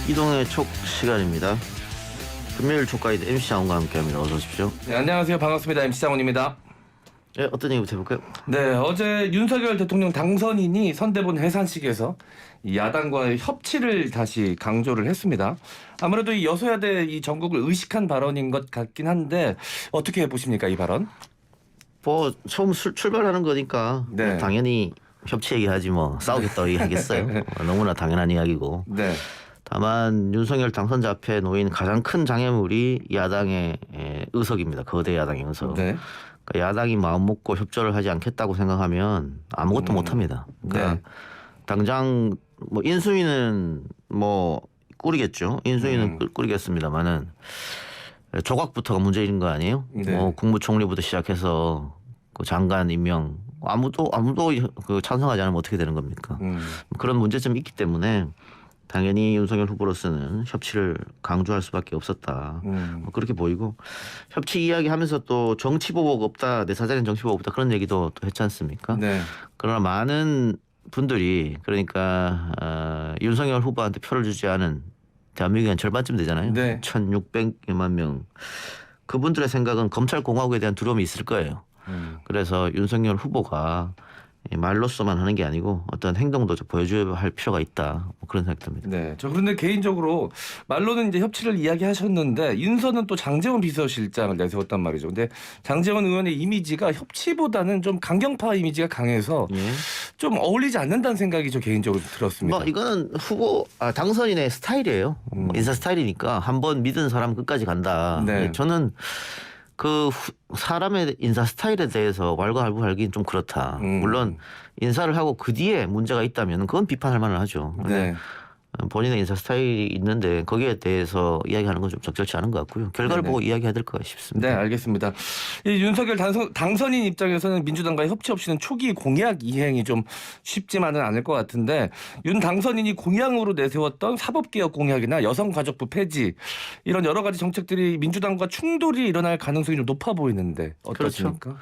이동의 촉 시간입니다. 금요일 촉가이드 MC 장훈과 함께합니다. 어서 오십시오. 네, 안녕하세요. 반갑습니다. MC 장훈입니다. 네, 어떤 얘기부터 해볼까요? 네, 어제 윤석열 대통령 당선인이 선대본 해산식에서 이 야당과의 협치를 다시 강조를 했습니다. 아무래도 이 여소야대 이 전국을 의식한 발언인 것 같긴 한데 어떻게 보십니까, 이 발언? 뭐 처음 출발하는 거니까 네. 당연히 협치 얘기하지 뭐 싸우겠다고 얘기하겠어요. 너무나 당연한 이야기고. 네. 다만 윤석열 당선자 앞에 놓인 가장 큰 장애물이 야당의 의석입니다. 거대 야당의 의석. 네. 그러니까 야당이 마음 먹고 협조를 하지 않겠다고 생각하면 아무것도 못합니다. 그러니까 네. 당장 뭐 인수위는 뭐 꾸리겠죠. 인수위는 꾸리겠습니다만은 조각부터가 문제인 거 아니에요? 네. 뭐 국무총리부터 시작해서 그 장관 임명 아무도 그 찬성하지 않으면 어떻게 되는 겁니까? 그런 문제점이 있기 때문에 당연히 윤석열 후보로서는 협치를 강조할 수밖에 없었다. 뭐 그렇게 보이고 협치 이야기하면서 또 정치보복 없다, 내 사장은 정치보복 없다 그런 얘기도 또 했지 않습니까? 네. 그러나 많은 분들이 그러니까 윤석열 후보한테 표를 주지 않은 대한민국의 한 절반쯤 되잖아요. 네. 1,600만 명. 그분들의 생각은 검찰 공화국에 대한 두려움이 있을 거예요. 그래서 윤석열 후보가 말로서만 하는 게 아니고 어떤 행동도 좀 보여줘야 할 필요가 있다. 뭐 그런 생각이 듭니다. 네. 저 그런데 개인적으로 말로는 이제 협치를 이야기하셨는데 윤서는 또 장제원 비서실장을 내세웠단 말이죠. 근데 장제원 의원의 이미지가 협치보다는 좀 강경파 이미지가 강해서 예. 좀 어울리지 않는다는 생각이 저 개인적으로 들었습니다. 뭐 이거는 당선인의 스타일이에요. 뭐 인사 스타일이니까 한번 믿은 사람 끝까지 간다. 네. 저는 그 사람의 인사 스타일에 대해서 왈가왈부하기는 좀 그렇다. 물론 인사를 하고 그 뒤에 문제가 있다면 그건 비판할 만은 하죠. 네. 본인의 인사 스타일이 있는데 거기에 대해서 이야기하는 건 좀 적절치 않은 것 같고요. 결과를 네네. 보고 이야기해야 될 것 싶습니다. 네, 알겠습니다. 이 윤석열 당선인 입장에서는 민주당과의 협치 없이는 초기 공약 이행이 좀 쉽지만은 않을 것 같은데 윤 당선인이 공약으로 내세웠던 사법개혁 공약이나 여성가족부 폐지 이런 여러 가지 정책들이 민주당과 충돌이 일어날 가능성이 좀 높아 보이는데 어떻습니까? 그렇죠.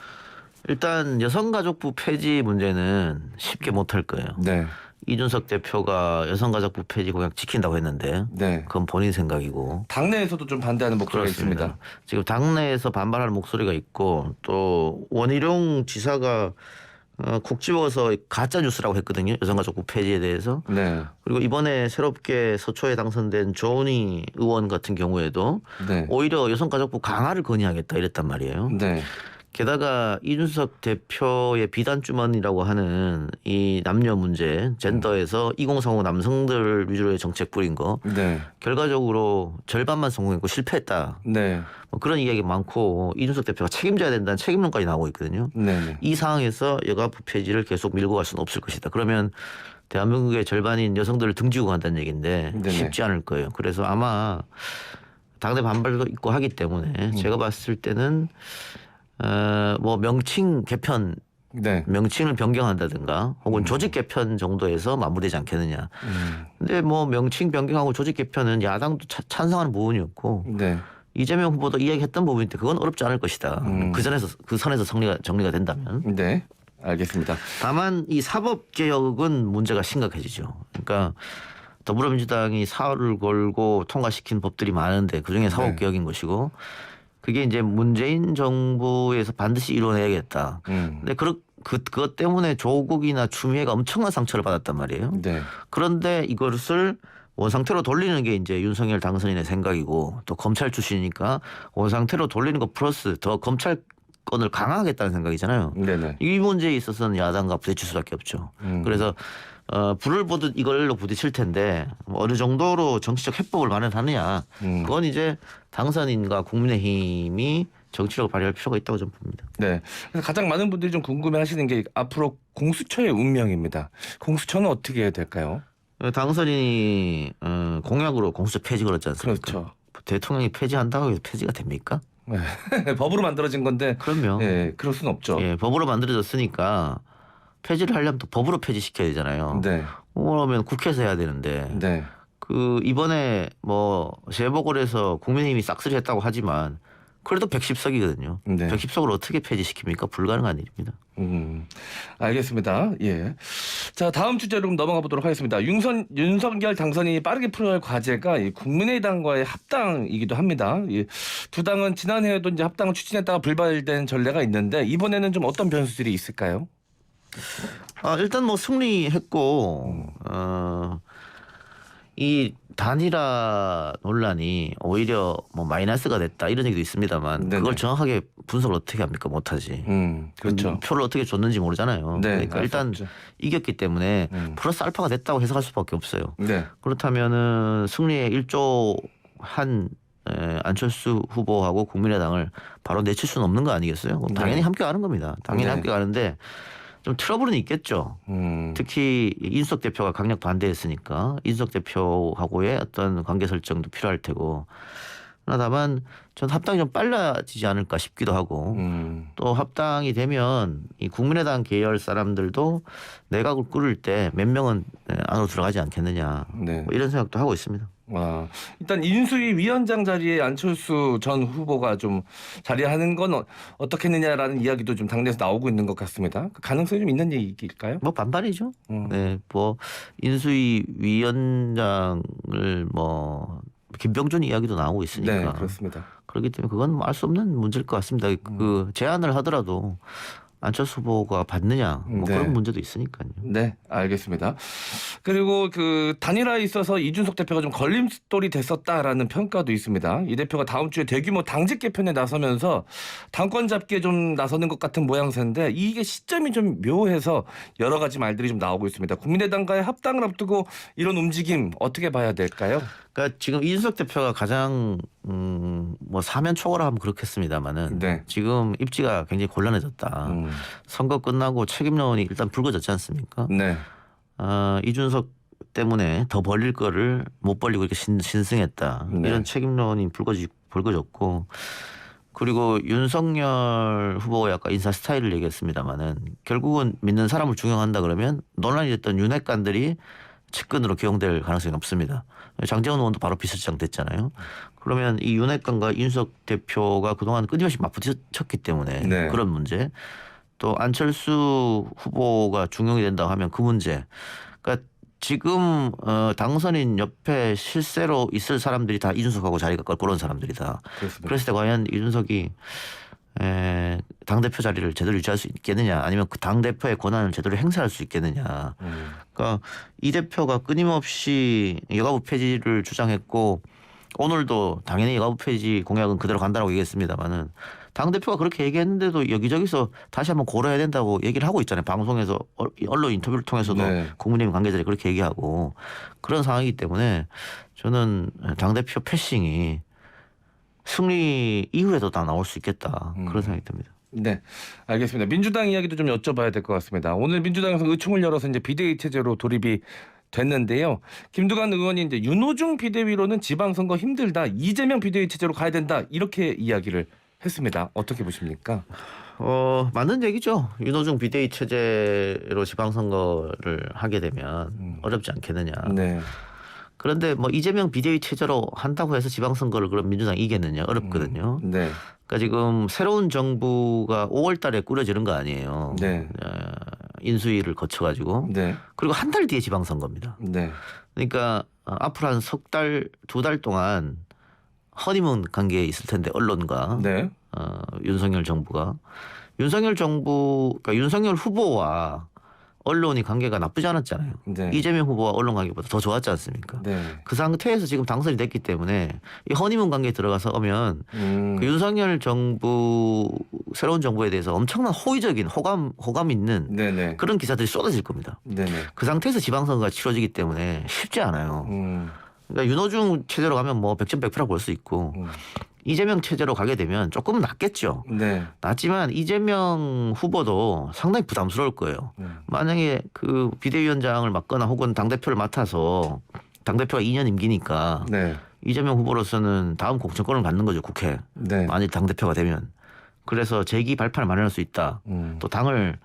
일단 여성가족부 폐지 문제는 쉽게 못할 거예요. 네. 이준석 대표가 여성가족부 폐지 공약 지킨다고 했는데 네. 그건 본인 생각이고 당내에서도 좀 반대하는 목소리가 그렇습니다. 있습니다. 지금 당내에서 반발하는 목소리가 있고 또 원희룡 지사가 콕 집어서 가짜 뉴스라고 했거든요. 여성가족부 폐지에 대해서. 네. 그리고 이번에 새롭게 서초에 당선된 조은희 의원 같은 경우에도 네. 오히려 여성가족부 강화를 건의하겠다 이랬단 말이에요. 네. 게다가 이준석 대표의 비단 주머니라고 하는 이 남녀 문제, 젠더에서 2030 남성들 위주로의 정책 뿌린 거 네. 결과적으로 절반만 성공했고 실패했다. 네. 뭐 그런 이야기 많고 이준석 대표가 책임져야 된다는 책임론까지 나오고 있거든요. 네. 이 상황에서 여가부 폐지를 계속 밀고 갈 수는 없을 것이다. 그러면 대한민국의 절반인 여성들을 등지고 간다는 얘기인데 네네. 쉽지 않을 거예요. 그래서 아마 당내 반발도 있고 하기 때문에 제가 봤을 때는 뭐 명칭 개편, 네. 명칭을 변경한다든가 혹은 조직 개편 정도에서 마무리되지 않겠느냐. 근데 뭐 명칭 변경하고 조직 개편은 야당도 찬성하는 부분이었고 네. 이재명 후보도 이야기했던 부분인데 그건 어렵지 않을 것이다. 그 선에서 정리가 된다면. 네. 알겠습니다. 다만 이 사법개혁은 문제가 심각해지죠. 그러니까 더불어민주당이 사활을 걸고 통과시킨 법들이 많은데 그중에 사법개혁인 것이고 그게 이제 문재인 정부에서 반드시 이뤄내야겠다. 근데 그것 때문에 조국이나 추미애가 엄청난 상처를 받았단 말이에요. 네. 그런데 이것을 원상태로 돌리는 게 이제 윤석열 당선인의 생각이고 또 검찰 출신이니까 원상태로 돌리는 것 플러스 더 검찰권을 강화하겠다는 생각이잖아요. 네네. 이 문제에 있어서는 야당과 부딪힐 수밖에 없죠. 그래서 불을 보듯 이걸로 부딪힐 텐데 어느 정도로 정치적 해법을 마련하느냐 그건 이제 당선인과 국민의힘이 정치력을 발휘할 필요가 있다고 저는 봅니다. 네. 그래서 가장 많은 분들이 좀 궁금해하시는 게 앞으로 공수처의 운명입니다. 공수처는 어떻게 해야 될까요? 당선인이 공약으로 공수처 폐지 그랬지 않습니까? 그렇죠. 대통령이 폐지한다고 해서 폐지가 됩니까? 네. 법으로 만들어진 건데. 그럼요. 네, 그럴 수는 없죠. 예, 법으로 만들어졌으니까 폐지를 하려면 또 법으로 폐지시켜야 되잖아요. 네. 그러면 국회에서 해야 되는데 네. 그 이번에 뭐 재보궐에서 국민의힘이 싹쓸이 했다고 하지만 그래도 110석이거든요. 네. 110석을 어떻게 폐지시킵니까? 불가능한 일입니다. 알겠습니다. 예. 자, 다음 주제로 넘어가 보도록 하겠습니다. 윤석열 당선인이 빠르게 풀어야 할 과제가 이 국민의당과의 합당이기도 합니다. 두 당은 지난해에도 이제 합당을 추진했다가 불발된 전례가 있는데 이번에는 좀 어떤 변수들이 있을까요? 일단 뭐 승리했고 이 단일화 논란이 오히려 뭐 마이너스가 됐다 이런 얘기도 있습니다만 네네. 그걸 정확하게 분석을 어떻게 합니까? 못하지. 그렇죠. 표를 어떻게 줬는지 모르잖아요. 네, 그러니까 일단 없죠. 이겼기 때문에 플러스 알파가 됐다고 해석할 수밖에 없어요. 네. 그렇다면은 승리에 일조한 안철수 후보하고 국민의당을 바로 내칠 수는 없는 거 아니겠어요? 그럼 당연히 네. 함께 가는 겁니다. 당연히 네. 함께 가는데 좀 트러블은 있겠죠. 특히 이준석 대표가 강력 반대했으니까 이준석 대표하고의 어떤 관계 설정도 필요할 테고. 다만 전 합당이 좀 빨라지지 않을까 싶기도 하고 또 합당이 되면 이 국민의당 계열 사람들도 내각을 꾸릴 때 몇 명은 안으로 들어가지 않겠느냐 네. 뭐 이런 생각도 하고 있습니다. 일단 인수위 위원장 자리에 안철수 전 후보가 좀 자리하는 건 어떻겠느냐라는 이야기도 좀 당내에서 나오고 있는 것 같습니다. 그 가능성이 좀 있는 얘기일까요? 뭐 반반이죠. 네, 뭐 인수위 위원장을 뭐 김병준 이야기도 나오고 있으니까. 네, 그렇습니다. 그렇기 때문에 그건 알 수 없는 문제일 것 같습니다. 그 제안을 하더라도 안철수 후보가 받느냐 뭐 네. 그런 문제도 있으니까요. 네, 알겠습니다. 그리고 그 단일화에 있어서 이준석 대표가 좀 걸림돌이 됐었다라는 평가도 있습니다. 이 대표가 다음 주에 대규모 당직 개편에 나서면서 당권 잡기에 좀 나서는 것 같은 모양새인데 이게 시점이 좀 묘해서 여러 가지 말들이 좀 나오고 있습니다. 국민의당과의 합당을 앞두고 이런 움직임 어떻게 봐야 될까요? 그러니까 지금 이준석 대표가 가장 뭐 사면 초과라 하면 그렇겠습니다만은 네. 지금 입지가 굉장히 곤란해졌다. 선거 끝나고 책임론이 일단 불거졌지 않습니까? 네. 이준석 때문에 더 벌릴 거를 못 벌리고 이렇게 신승했다. 네. 이런 책임론이 불거졌고 그리고 윤석열 후보가 아까 인사 스타일을 얘기했습니다만은 결국은 믿는 사람을 중용한다 그러면 논란이 됐던 윤핵관들이 측근으로 기용될 가능성이 없습니다. 장제원 의원도 바로 비서실장 됐잖아요. 그러면 이 윤핵관과 이준석 대표가 그동안 끊임없이 맞부딪혔기 때문에 네. 그런 문제. 또 안철수 후보가 중용이 된다고 하면 그 문제. 그러니까 지금 당선인 옆에 실세로 있을 사람들이 다 이준석하고 자리가 껄끄러운 사람들이다. 그렇습니다. 그랬을 때 과연 이준석이 당대표 자리를 제대로 유지할 수 있겠느냐 아니면 그 당대표의 권한을 제대로 행사할 수 있겠느냐. 그러니까 이 대표가 끊임없이 여가부 폐지를 주장했고 오늘도 당연히 여가부 폐지 공약은 그대로 간다고 얘기했습니다마는 당대표가 그렇게 얘기했는데도 여기저기서 다시 한번 고려해야 된다고 얘기를 하고 있잖아요. 방송에서 언론 인터뷰를 통해서도 네. 국민의힘 관계자들이 그렇게 얘기하고 그런 상황이기 때문에 저는 당대표 패싱이 승리 이후에도 다 나올 수 있겠다. 그런 생각이 듭니다. 네, 알겠습니다. 민주당 이야기도 좀 여쭤봐야 될 것 같습니다. 오늘 민주당에서 의총을 열어서 이제 비대위 체제로 돌입이 됐는데요. 김두관 의원이 이제 윤호중 비대위로는 지방선거 힘들다. 이재명 비대위 체제로 가야 된다. 이렇게 이야기를 했습니다. 어떻게 보십니까? 맞는 얘기죠. 윤호중 비대위 체제로 지방선거를 하게 되면 어렵지 않겠느냐. 네. 그런데 뭐 이재명 비대위 체제로 한다고 해서 지방선거를 그럼 민주당이 이겠느냐 어렵거든요. 네. 그러니까 지금 새로운 정부가 5월 달에 꾸려지는 거 아니에요. 네. 인수위를 거쳐가지고. 네. 그리고 한 달 뒤에 지방선거입니다. 네. 그러니까 앞으로 한 석 달, 2달 동안 허니문 관계에 있을 텐데 언론과 네. 윤석열 정부가. 그러니까 윤석열 후보와 언론이 관계가 나쁘지 않았잖아요. 네. 이재명 후보와 언론 관계보다 더 좋았지 않습니까? 네. 그 상태에서 지금 당선이 됐기 때문에 이 허니문 관계에 들어가서 오면 그 윤석열 정부 새로운 정부에 대해서 엄청난 호의적인 호감 있는 네네. 그런 기사들이 쏟아질 겁니다. 네네. 그 상태에서 지방선거가 치러지기 때문에 쉽지 않아요. 그러니까 윤호중 체제로 가면 뭐 100점 100%라 볼 수 있고 이재명 체제로 가게 되면 조금은 낫겠죠. 네. 낫지만 이재명 후보도 상당히 부담스러울 거예요. 만약에 그 비대위원장을 맡거나 혹은 당대표를 맡아서 당대표가 2년 임기니까 네. 이재명 후보로서는 다음 공천권을 갖는 거죠. 국회. 네. 만일 당대표가 되면. 그래서 재기 발판을 마련할 수 있다. 또 당을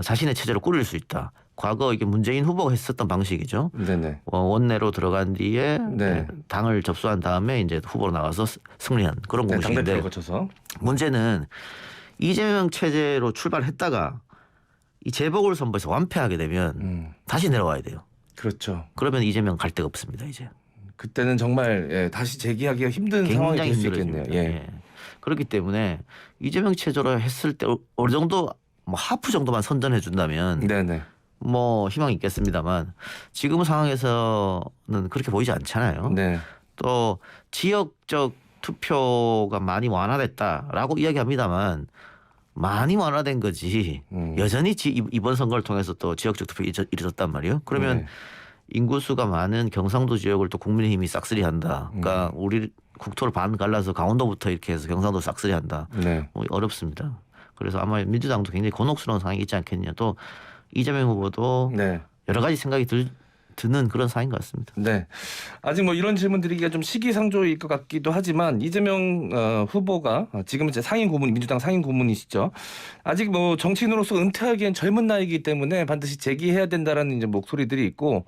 자신의 체제로 꾸릴 수 있다. 과거 이게 문재인 후보가 했었던 방식이죠. 네네. 원내로 들어간 뒤에 네. 당을 접수한 다음에 이제 후보로 나가서 승리한 그런 네, 공식인데 당대표를 거쳐서. 문제는 이재명 체제로 출발했다가 이 재보궐 선거에서 완패하게 되면 다시 내려와야 돼요. 그렇죠. 그러면 이재명 갈 데가 없습니다. 이제 그때는 정말 예, 다시 재기하기가 힘든 상황이 굉장히 될 수 있겠네요. 힘들어집니다. 예. 예. 그렇기 때문에 이재명 체제로 했을 때 어느 정도 뭐 하프 정도만 선전해 준다면 네네. 뭐 희망이 있겠습니다만 지금 상황에서는 그렇게 보이지 않잖아요. 네. 또 지역적 투표가 많이 완화됐다라고 이야기합니다만 많이 완화된 거지 여전히 이번 선거를 통해서 또 지역적 투표 이뤄졌단 말이에요. 그러면 네. 인구수가 많은 경상도 지역을 또 국민의힘이 싹쓸이한다. 그러니까 우리 국토를 반 갈라서 강원도부터 이렇게 해서 경상도 싹쓸이한다. 네. 뭐 어렵습니다. 그래서 아마 민주당도 굉장히 곤혹스러운 상황이 있지 않겠냐. 또 이재명 후보도 네. 여러 가지 생각이 드는 그런 상황인 것 같습니다. 네. 아직 뭐 이런 질문 드리기가 좀 시기상조일 것 같기도 하지만 이재명 후보가 지금 이제 민주당 상임 고문이시죠. 아직 뭐 정치인으로서 은퇴하기엔 젊은 나이이기 때문에 반드시 재기해야 된다라는 이제 목소리들이 있고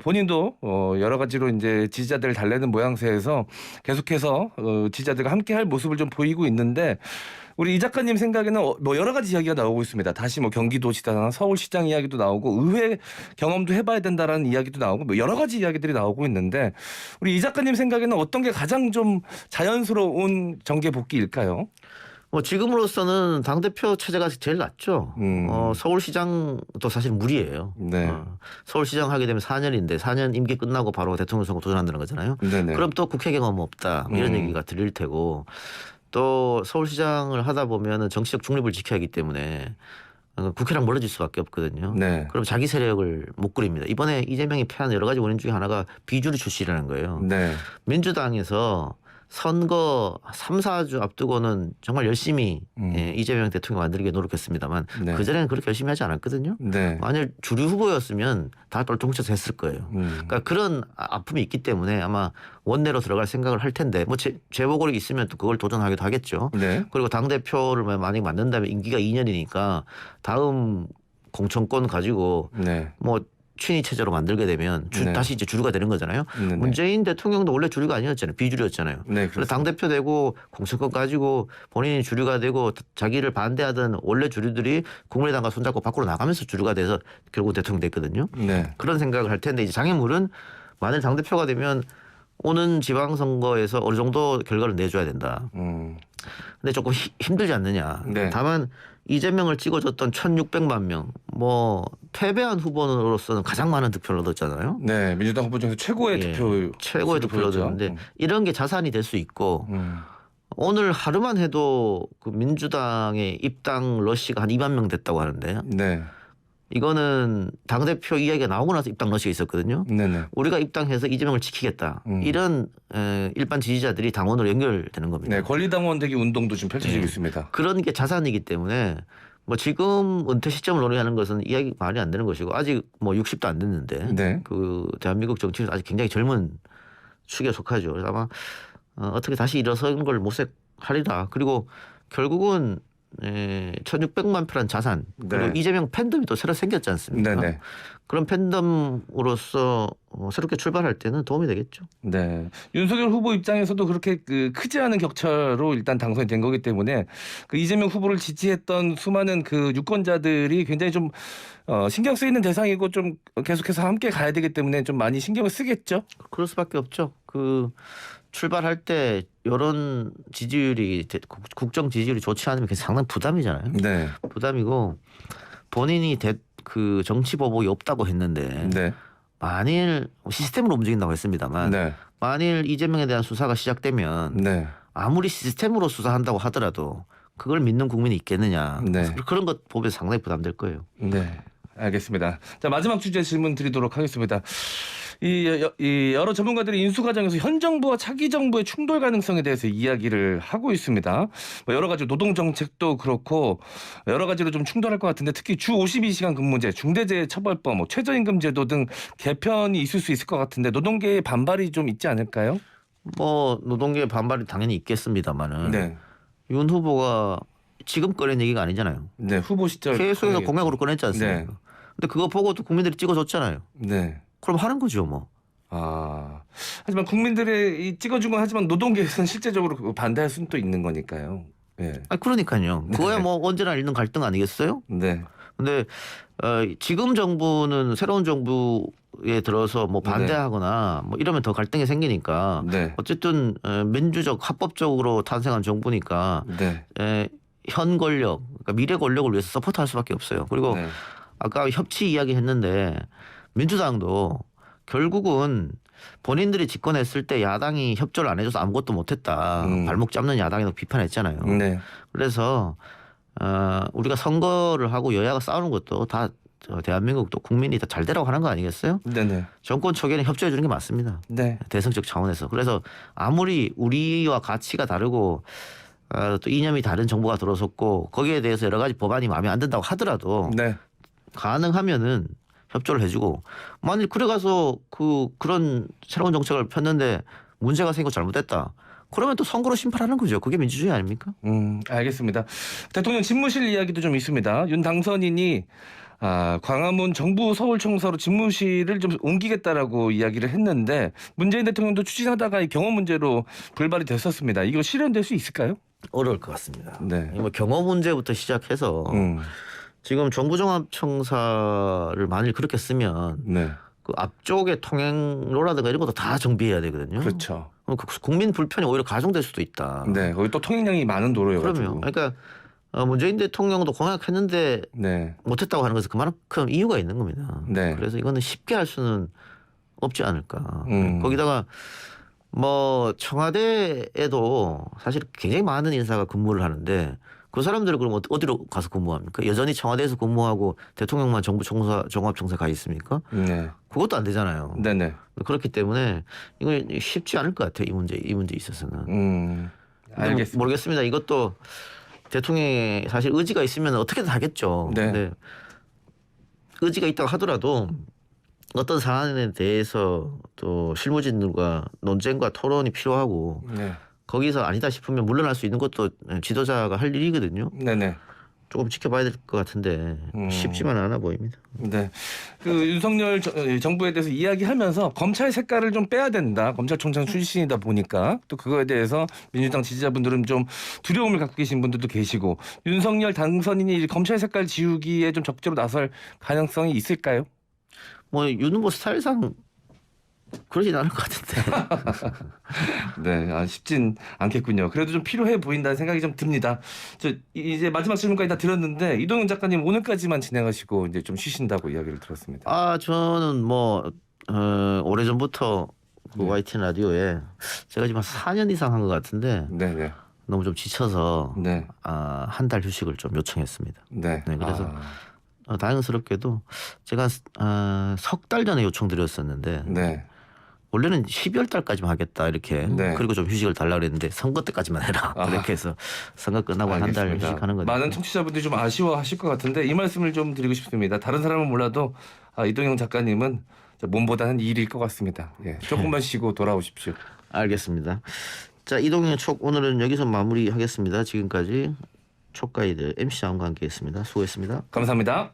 본인도 여러 가지로 이제 지지자들을 달래는 모양새에서 계속해서 지지자들과 함께할 모습을 좀 보이고 있는데 우리 이 작가님 생각에는 뭐 여러 가지 이야기가 나오고 있습니다. 다시 뭐 경기도시장, 서울시장 이야기도 나오고 의회 경험도 해봐야 된다라는 이야기도 나오고 뭐 여러 가지 이야기들이 나오고 있는데 우리 이 작가님 생각에는 어떤 게 가장 좀 자연스러운 정계 복귀일까요? 뭐 지금으로서는 당대표 체제가 제일 낫죠. 서울시장도 사실 무리예요. 네. 서울시장 하게 되면 4년인데 4년 임기 끝나고 바로 대통령 선거 도전한다는 거잖아요. 네네. 그럼 또 국회 경험 없다 이런 얘기가 들릴 테고 또 서울시장을 하다 보면은 정치적 중립을 지켜야 하기 때문에 국회랑 멀어질 수밖에 없거든요. 네. 그럼 자기 세력을 못 꾸립니다. 이번에 이재명이 패한 여러 가지 원인 중에 하나가 비주류 출시라는 거예요. 네. 민주당에서 선거 3, 4주 앞두고는 정말 열심히 이재명 대통령 만들기 노력했습니다만 네. 그전에는 그렇게 열심히 하지 않았거든요. 네. 만약 주류 후보였으면 다 똘똘뭉쳐서 했을 거예요. 그러니까 그런 아픔이 있기 때문에 아마 원내로 들어갈 생각을 할 텐데 뭐 재보궐이 있으면 또 그걸 도전하기도 하겠죠. 네. 그리고 당대표를 만약에 만든다면 임기가 2년이니까 다음 공천권 가지고 네. 뭐 친위 체제로 만들게 되면 네. 다시 이제 주류가 되는 거잖아요. 네네. 문재인 대통령도 원래 주류가 아니었잖아요. 비주류였잖아요. 네, 그래서 당대표 되고 공천권 가지고 본인이 주류가 되고 자기를 반대하던 원래 주류들이 국민의당과 손잡고 밖으로 나가면서 주류가 돼서 결국 대통령 됐거든요. 네. 그런 생각을 할 텐데 이제 장애물은 만일 당대표가 되면 오는 지방선거에서 어느 정도 결과를 내줘야 된다. 근데 조금 힘들지 않느냐. 네. 다만 이재명을 찍어줬던 1,600만 명, 뭐 패배한 후보로서는 가장 많은 득표를 얻었잖아요. 네. 민주당 후보 중에서 최고의 득표 최고의 득표를 얻었는데 이런 게 자산이 될 수 있고 오늘 하루만 해도 그 민주당의 입당 러시가 한 2만 명 됐다고 하는데요. 네. 이거는 당대표 이야기가 나오고 나서 입당 러시가 있었거든요. 네네. 우리가 입당해서 이재명을 지키겠다. 이런 일반 지지자들이 당원으로 연결되는 겁니다. 네. 권리당원 되기 운동도 지금 펼쳐지고 있습니다. 그런 게 자산이기 때문에 뭐 지금 은퇴 시점을 논의하는 것은 이야기 말이 안 되는 것이고 아직 뭐 60도 안 됐는데 네. 그 대한민국 정치는 아직 굉장히 젊은 축에 속하죠. 그래서 아마 어떻게 다시 일어서는 걸 모색하리라. 그리고 결국은 1,600만 표란 자산 그리고 네. 이재명 팬덤이 또 새로 생겼지 않습니까? 네네. 그런 팬덤으로서 새롭게 출발할 때는 도움이 되겠죠. 네. 윤석열 후보 입장에서도 그렇게 크지 않은 격차로 일단 당선이 된 거기 때문에 그 이재명 후보를 지지했던 수많은 그 유권자들이 굉장히 좀 신경 쓰이는 대상이고 좀 계속해서 함께 가야 되기 때문에 좀 많이 신경을 쓰겠죠. 그럴 수밖에 없죠. 그 출발할 때 여론 지지율이 국정 지지율이 좋지 않으면 그게 상당히 부담이잖아요. 네. 부담이고 본인이 그 정치 보복이 없다고 했는데 네. 만일 시스템으로 움직인다고 했습니다만 네. 만일 이재명에 대한 수사가 시작되면 네. 아무리 시스템으로 수사한다고 하더라도 그걸 믿는 국민이 있겠느냐. 네. 그런 것 보면 상당히 부담될 거예요. 네. 알겠습니다. 자, 마지막 주제 질문 드리도록 하겠습니다. 이 여러 전문가들이 인수 과정에서 현 정부와 차기 정부의 충돌 가능성에 대해서 이야기를 하고 있습니다. 뭐 여러 가지 노동 정책도 그렇고 여러 가지로 좀 충돌할 것 같은데 특히 주 52시간 근무제, 중대재해처벌법, 뭐 최저임금제도 등 개편이 있을 수 있을 것 같은데 노동계의 반발이 좀 있지 않을까요? 뭐 노동계의 반발이 당연히 있겠습니다만은 네. 윤 후보가 지금 꺼낸 얘기가 아니잖아요. 네, 후보 시절 계속해서 공약으로 꺼냈지 않습니까? 네. 근데 그거 보고도 국민들이 찍어줬잖아요. 네. 그럼 하는 거죠, 뭐. 하지만 국민들의 이 찍어준 건 하지만 노동계에서는 실제적으로 그거 반대할 수는 또 있는 거니까요. 예. 그러니까요. 그거야 네. 뭐 언제나 있는 갈등 아니겠어요? 네. 근데 지금 정부는 새로운 정부에 들어서 뭐 반대하거나 뭐 이러면 더 갈등이 생기니까 네. 어쨌든 민주적 합법적으로 탄생한 정부니까 네. 현 권력, 그러니까 미래 권력을 위해서 서포트할 수밖에 없어요. 그리고 네. 아까 협치 이야기 했는데 민주당도 결국은 본인들이 집권했을 때 야당이 협조를 안 해줘서 아무것도 못했다. 발목 잡는 야당이라고 비판했잖아요. 네. 그래서 우리가 선거를 하고 여야가 싸우는 것도 다 대한민국 또 국민이 다 잘 되라고 하는 거 아니겠어요? 네네. 정권 초기에는 협조해 주는 게 맞습니다. 네. 대승적 차원에서. 그래서 아무리 우리와 가치가 다르고 또 이념이 다른 정부가 들어섰고 거기에 대해서 여러 가지 법안이 마음에 안 든다고 하더라도 네. 가능하면은 협조를 해주고 만일 그래 가서 그런 새로운 정책을 폈는데 문제가 생기고 잘못됐다. 그러면 또 선거로 심판하는 거죠. 그게 민주주의 아닙니까? 알겠습니다. 대통령 집무실 이야기도 좀 있습니다. 윤 당선인이 광화문 정부 서울청사로 집무실을 좀 옮기겠다라고 이야기를 했는데 문재인 대통령도 추진하다가 이 경호 문제로 불발이 됐었습니다. 이거 실현될 수 있을까요? 어려울 것 같습니다. 네. 뭐 경호 문제부터 시작해서 지금 정부종합청사를 만일 그렇게 쓰면 네. 그 앞쪽에 통행로라든가 이런 것도 다 정비해야 되거든요. 그렇죠. 그럼 국민 불편이 오히려 가중될 수도 있다. 네. 거기 또 통행량이 많은 도로여가지고. 그럼요. 그러니까 문재인 대통령도 공약했는데 네. 못했다고 하는 것은 그만큼 이유가 있는 겁니다. 네. 그래서 이거는 쉽게 할 수는 없지 않을까. 거기다가 뭐 청와대에도 사실 굉장히 많은 인사가 근무를 하는데 그 사람들은 그럼 어디로 가서 근무합니까? 여전히 청와대에서 근무하고 대통령만 정부 종합청사 가 있습니까? 네. 그것도 안 되잖아요. 네네. 그렇기 때문에 이거 쉽지 않을 것 같아요. 이 문제에 있어서는. 알겠습니다. 모르겠습니다. 이것도 대통령의 사실 의지가 있으면 어떻게든 하겠죠. 네. 근데 의지가 있다고 하더라도 어떤 사안에 대해서 또 실무진들과 논쟁과 토론이 필요하고 네. 거기서 아니다 싶으면 물러날 수 있는 것도 지도자가 할 일이거든요. 네네. 조금 지켜봐야 될 것 같은데 쉽지만 않아 보입니다. 네. 그 윤석열 정부에 대해서 이야기하면서 검찰 색깔을 좀 빼야 된다. 검찰총장 출신이다 보니까 또 그거에 대해서 민주당 지지자분들은 좀 두려움을 갖고 계신 분들도 계시고 윤석열 당선인이 검찰 색깔 지우기에 좀 적극적으로 나설 가능성이 있을까요? 뭐 윤 후보 스타일상 그러진 않을 것 같은데. 네, 쉽진 않겠군요. 그래도 좀 필요해 보인다는 생각이 좀 듭니다. 이제 마지막 질문까지 다 드렸는데 이동훈 작가님 오늘까지만 진행하시고 이제 좀 쉬신다고 이야기를 들었습니다. 저는 뭐 오래전부터 그 YTN 라디오에 제가 지금 한 4년 이상 한 것 같은데 네네. 너무 좀 지쳐서 네. 한 달 휴식을 좀 요청했습니다. 네. 네, 그래서 다행스럽게도 제가 석 달 전에 요청드렸었는데 네. 원래는 12월 달까지만 하겠다 이렇게 네. 그리고 좀 휴식을 달라 그랬는데 선거 때까지만 해라 그렇게 해서 선거 끝나고 한 달 알겠습니다. 휴식하는 거죠. 많은 청취자분들이 좀 아쉬워하실 것 같은데 이 말씀을 좀 드리고 싶습니다. 다른 사람은 몰라도 이동영 작가님은 몸보다는 일일 것 같습니다. 예, 조금만 쉬고 돌아오십시오. 알겠습니다. 자, 이동영 촉 오늘은 여기서 마무리하겠습니다. 지금까지 촉가이드 MC 장과 함께했습니다. 수고했습니다. 감사합니다.